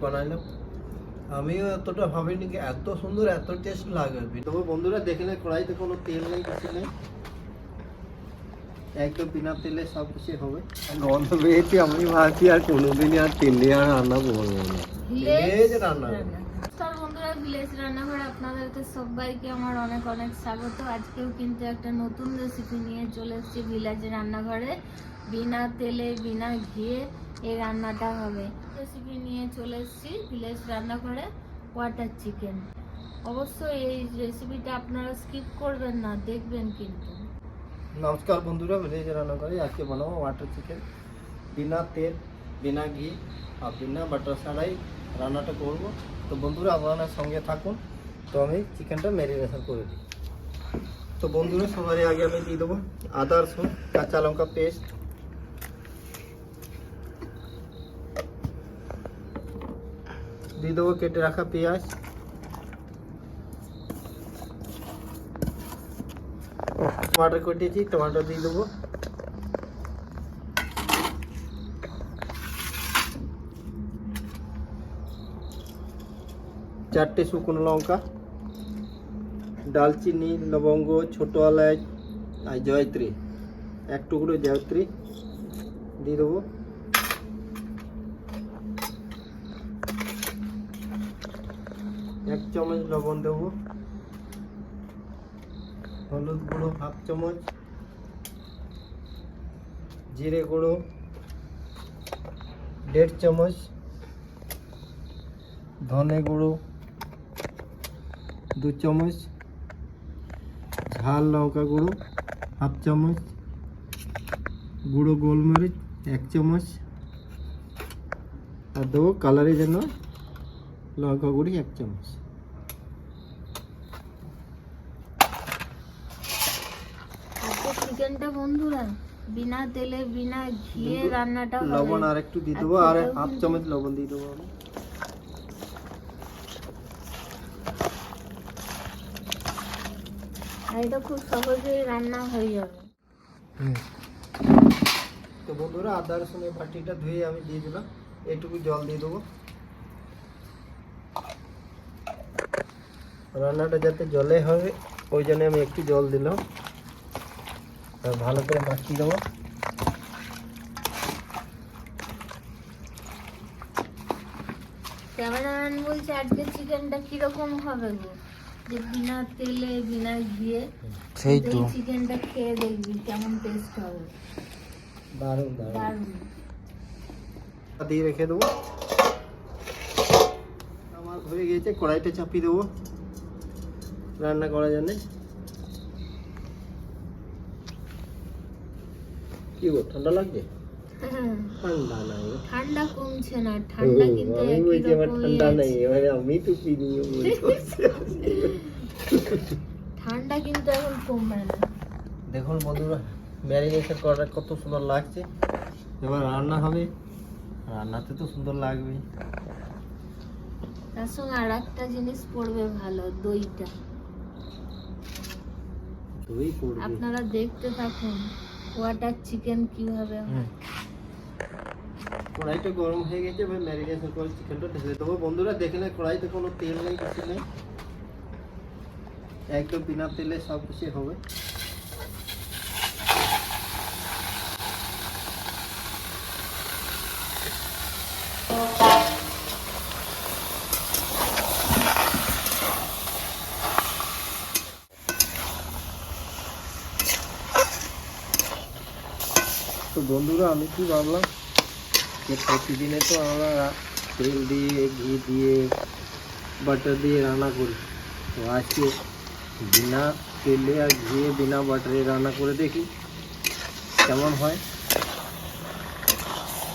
বানাইলাম। আমিও এতটা ভাবিনি যে এত সুন্দর এত টেস্ট লাগবে। তবে বন্ধুরা দেখলে কড়াইতে কোনো তেল নেই, কিছু নেই, একদম বিনা তেলে সব কিছু হবে। গন্ধ পেয়েছি, আমি ভাবছি আর কোনোদিনই আর তেলে আর রান্না করবো না। ভিলেজ রান্না নমস্কার বন্ধুরা, ভিলেজ রান্নাঘরে আপনাদেরকে সবাইকে আমার অনেক অনেক স্বাগত। আজকেও কিন্তু একটা নতুন রেসিপি নিয়ে চলে এসেছি ভিলেজ রান্নাঘরে। বিনা তেলে বিনা ঘিয়ে এই রান্নাটা হবে। রেসিপি নিয়ে চলে এসেছি ভিলেজ রান্নাঘরে, ওয়াটার চিকেন। অবশ্যই এই রেসিপিটা আপনারা স্কিপ করবেন না, দেখবেন কিন্তু। নমস্কার বন্ধুরা, ভিলেজ রান্নাঘরে আজকে বানাবো ওয়াটার চিকেন। বিনা তেল বিনা ঘি আর বিনা বাটার ছাড়াই রান্নাটা করব। তো বন্ধুরা আপনার সঙ্গে থাকুন। তো আমি চিকেনটা ম্যারিনেশন করে দিই। তো বন্ধুরা সবার আগে আমি দিয়ে দেবো আদা রসুন কাঁচা লঙ্কা পেস্ট, দিয়ে দেবো কেটে রাখা পেঁয়াজ, টমাটো কেটেছি টমাটো দিয়ে দেবো, চারটে শুকনো লঙ্কা, দালচিনি লবঙ্গ ছোটো এলাচ আর জয়ত্রী, এক টুকরো জয়ত্রী দিয়ে দেবো, এক চামচ লবণ দেবো, হলুদ গুঁড়ো হাফ চামচ, জিরে গুঁড়ো 1.5 চামচ, ধনে গুঁড়ো 2 চামচ, ঝাল লঙ্কা গুঁড়ো হাফ চামচ, গুঁড়ো গোলমরিচ 1 চামচ, আর দেবো কালারের জন্য লঙ্কা গুঁড়ি 1 চামচ। চিকেনটা বন্ধুরা বিনা তেলে বিনা ঘিয়ে রান্নাটা হবে। লবণ আর একটু দিয়ে দেবো, আর হাফ চামচ লবণ দিয়ে দেবো আমি। আর এটা খুব সহজেই রান্না হয়ে যাবে। তো বন্ধুরা আদা রসুনের বাটিটা ধুয়ে আমি দিয়ে দিলাম, এইটুকু জল দিয়ে দেবো। রান্নাটা যাতে জলে হবে ওই জন্য আমি একটু জল দিলাম, আর ভালো করে মাখিয়ে দেবো। ক্যামেরাম্যান বলছে আজকে চিকেনটা কিরকম হবে গো, যে বিনা তেলে বিনা ঘিয়ে। সেই তো চিকেনটা খেয়ে দেখবি কেমন টেস্ট হবে। দারুণ দারুণ দারুণ। দিয়ে রেখে দেবো। আমার হয়ে গিয়েছে, কড়াইটা চাপিয়ে দেবো রান্না করার জন্যে। কি গো ঠান্ডা লাগছে? ঠান্ডা নাই, ঠান্ডা কমছে না, ঠান্ডা কিন্তু আমি একই বলছি আমার রকমই ঠান্ডা আছে। নেই, এবারে আমি তো কি নিয়ে বলছি। ঠান্ডা কিন্তু এখন কমবে না। দেখুন বন্ধুরা ম্যারিনেশন করাটা কত সুন্দর লাগছে। এবার রান্না হবে, রান্নাতে তো সুন্দর লাগবে। তার সঙ্গে আর একটা জিনিস পড়বে ভালো, দইটা। দই পড়বে। আপনারা দেখতে থাকুন ওয়াটার চিকেন কিভাবে হয়। কড়াইটা গরম হয়ে গেছে, এবার ম্যারিনেশন করে চিকেনটা ঢেলে দেবো। বন্ধুরা দেখলে কড়াইতে কোনো তেল নেই, কিছু নেই, একদম বিনা তেলে সব কিছু হবে। তো বন্ধুরা আমি কি ভাবলাম যে প্রতিদিনে তো আমরা তেল দিয়ে ঘি দিয়ে বাটার দিয়ে রান্না করি, তো আজকে বিনা তেলে আর ঘিয়ে বিনা বাটারে রান্না করে দেখি কেমন হয়।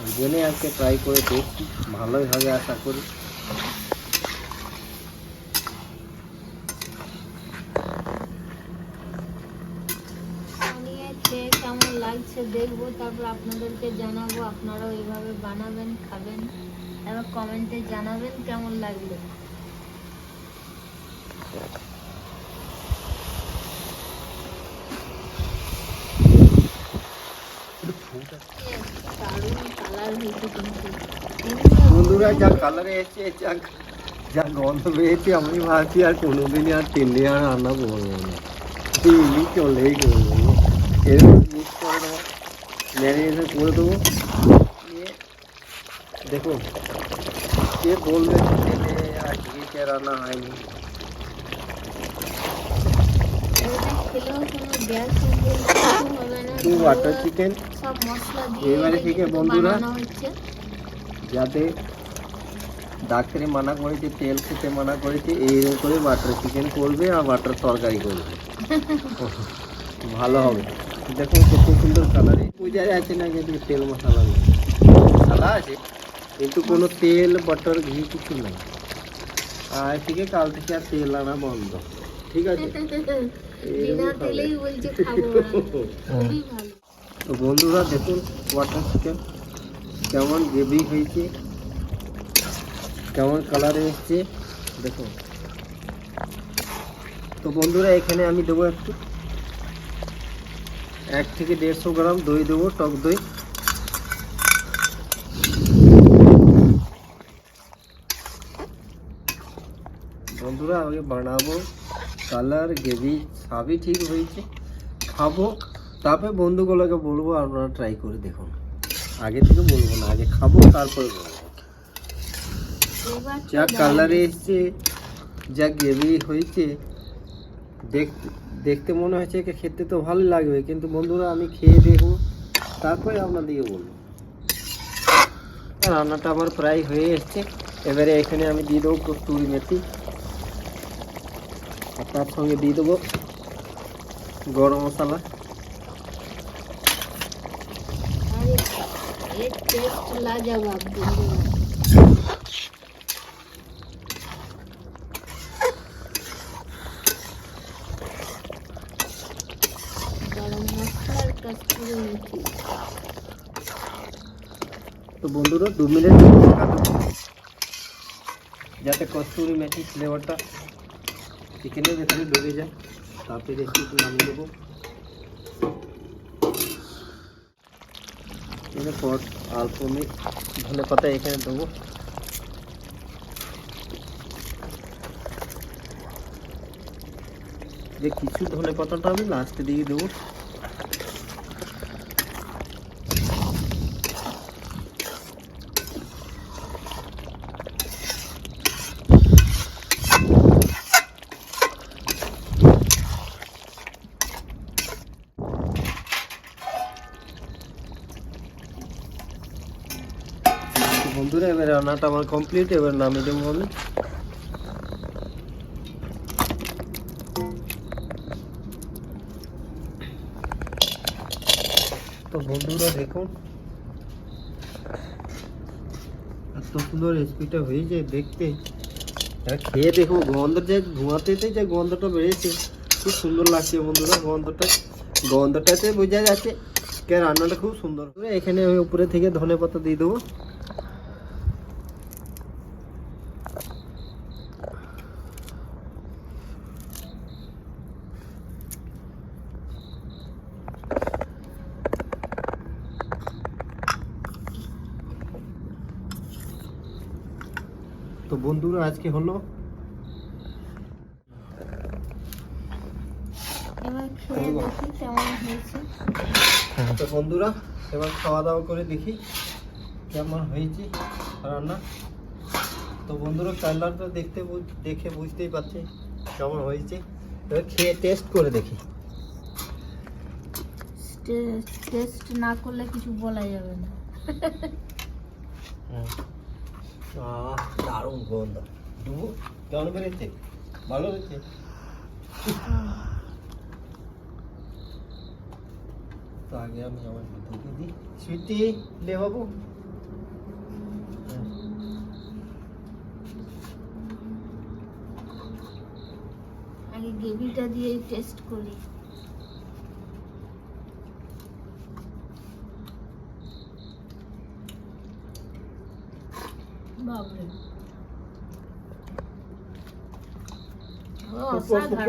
ওই জন্যই আজকে ট্রাই করে দেখছি, ভালোই হবে আশা করি। বানিয়ে খেয়ে কেমন লাগছে দেখবো, তারপর আপনাদেরকে জানাবো। আপনারাও এইভাবে বানাবেন, খাবেন, এবার কমেন্টে জানাবেন কেমন লাগলো। দারুণ কালার কালার হয়েছে কিন্তু বন্ধুরা যা কালারে এসছে যা গন্ধ পেয়েছি আমি ভাবছি আর কোনোদিনই আর তেলে আর রান্না করবো না, তেলই চলেই করবো, এরকম মিক্স করে দেবো, ম্যারিনেশন করে দেবো। দিয়ে দেখুন কে বলবে তেলে আর ঘিতে রান্না হয়নি। খেলেও কোনো গ্যাস হবে না, বাটার চিকেন সব মশলা দিয়ে এবারে থেকে বন্ধুরা বানানো হচ্ছে। যাতে ডাক্তারে মানা করেছে, তেল খেতে মানা করেছে, এইরকম করে বাটার চিকেন করবে আর বাটার তরকারি করবে, ভালো হবে। দেখুন কত সুন্দর কালারে বোঝাই আছে না কিন্তু তেল মশলা নেই, মশলা আছে কিন্তু কোনো তেল বাটার ঘি কিছু নেই। আর থেকে কাল থেকে আর তেল আনা বন্ধ, ঠিক আছে? বিনা তেলেই বলছে খাবো না। খুবই ভালো। তো বন্ধুরা দেখুন বাটার চিকেন কেমন গ্রেভি হয়েছে, কেমন কালারে এসছে দেখুন। তো বন্ধুরা এখানে আমি দেবো একটু 1 থেকে 150 গ্রাম দই দেবো, টক দই। বন্ধুরা আমি বানাবো, কালার গ্রেভি সবই ঠিক হয়েছে, খাবো, তারপরে বন্ধুগুলোকে বলবো আপনারা ট্রাই করে দেখুন। আগে থেকে বলবো না, আগে খাবো তারপরে বলবো। এবার যা কালারে এসছে, যা গ্রেভি হয়েছে, দেখতে মনে হচ্ছে যে খেতে তো ভালো লাগবে, কিন্তু বন্ধুরা আমি খেয়ে দেখবো তারপরে আপনাদেরকে বলবো। রান্নাটা আমার প্রায় হয়ে এসছে। এবারে এখানে আমি দিয়ে দেবো কস্তুরি মেথি, আর তার সঙ্গে দিয়ে দেবো গরম মশলা। আরে এর টেস্ট লাজবাব বন্ধুরা। গরম মশলার কস্তুরি মেথি। তো বন্ধুরা 2 মিনিট ঢাকা দেবো যাতে কস্তুরি মেথি ফ্লেভারটা চিকেনের ভেতরে ঢুকে যায়। তারপরে রেসিপি নামিয়ে দেবো। এরপর অল্প আমি ধনে পাতা এখানে দেবো। যে কিছু ধনে পাতাটা আমি লাস্টে দিয়ে দেবো। বন্ধুরা এবার রান্নাটা আমার কমপ্লিট, এবার নামিয়ে দেবো আমি। তো বন্ধুরা দেখুন এত সুন্দর রেসিপিটা হয়েছে দেখতে, খেয়ে দেখো গন্ধটা, যে ধোঁয়াতে যে গন্ধটা বেড়েছে খুব সুন্দর লাগছে বন্ধুরা। গন্ধটাতে বোঝা যাচ্ছে কে রান্নাটা খুব সুন্দর। এখানে আমি উপরে থেকে ধনে পাতা দিয়ে দেবো। তো বন্ধুরা আজকে হলো, এবার খেয়ে দেখি কেমন হয়েছে। তো বন্ধুরা এবার খাওয়া দাওয়া করে দেখি কেমন হয়েছে রান্না। তো বন্ধুরা কালারটা দেখে বুঝতেই পারছি কেমন হয়েছে। এবার খেয়ে টেস্ট করে দেখি। টেস্ট না করলে কিছু বলা যাবে না। দারুণ গন্ধ, কেমন বেড়েছে, ভালো হয়েছে। তো আগে আমি আমার দিদি দিই, সুইটি লে বাবু। আগে গ্রেভিটা দিয়ে টেস্ট করি। বাবরে,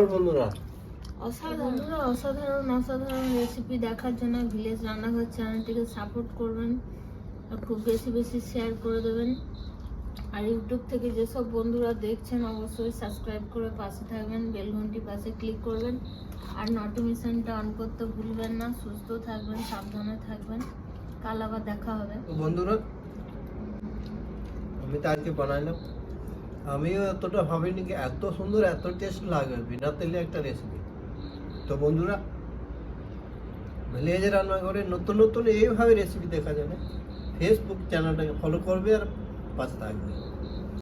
বন্ধুরা অসাধারণ রেসিপি দেখার জন্য ভিলেজ রান্নাঘর চ্যানেলটিকে সাপোর্ট করবেন, আর খুব বেশি বেশি শেয়ার করে দেবেন। আর ইউটিউব থেকে যেসব বন্ধুরা দেখছেন অবশ্যই সাবস্ক্রাইব করে পাশে থাকবেন, বেল ঘন্টি পাশে ক্লিক করবেন, আর নোটিফিকেশনটা অন করতে ভুলবেন না। সুস্থ থাকবেন, সাবধানে থাকবেন, কাল আবার দেখা হবে। তো বন্ধুরা, আমি তো আজকে বানাইলাম, আমিও এতটা ভাবিনি কি এত সুন্দর এত টেস্ট লাগবে বিনা তেলে একটা রেসিপি। তো বন্ধুরা, ভিলেজ রান্নাঘরে নতুন নতুন এইভাবে রেসিপি দেখা যাবে, ফেসবুক চ্যানেলটাকে ফলো করবে আর পাশে থাকবে।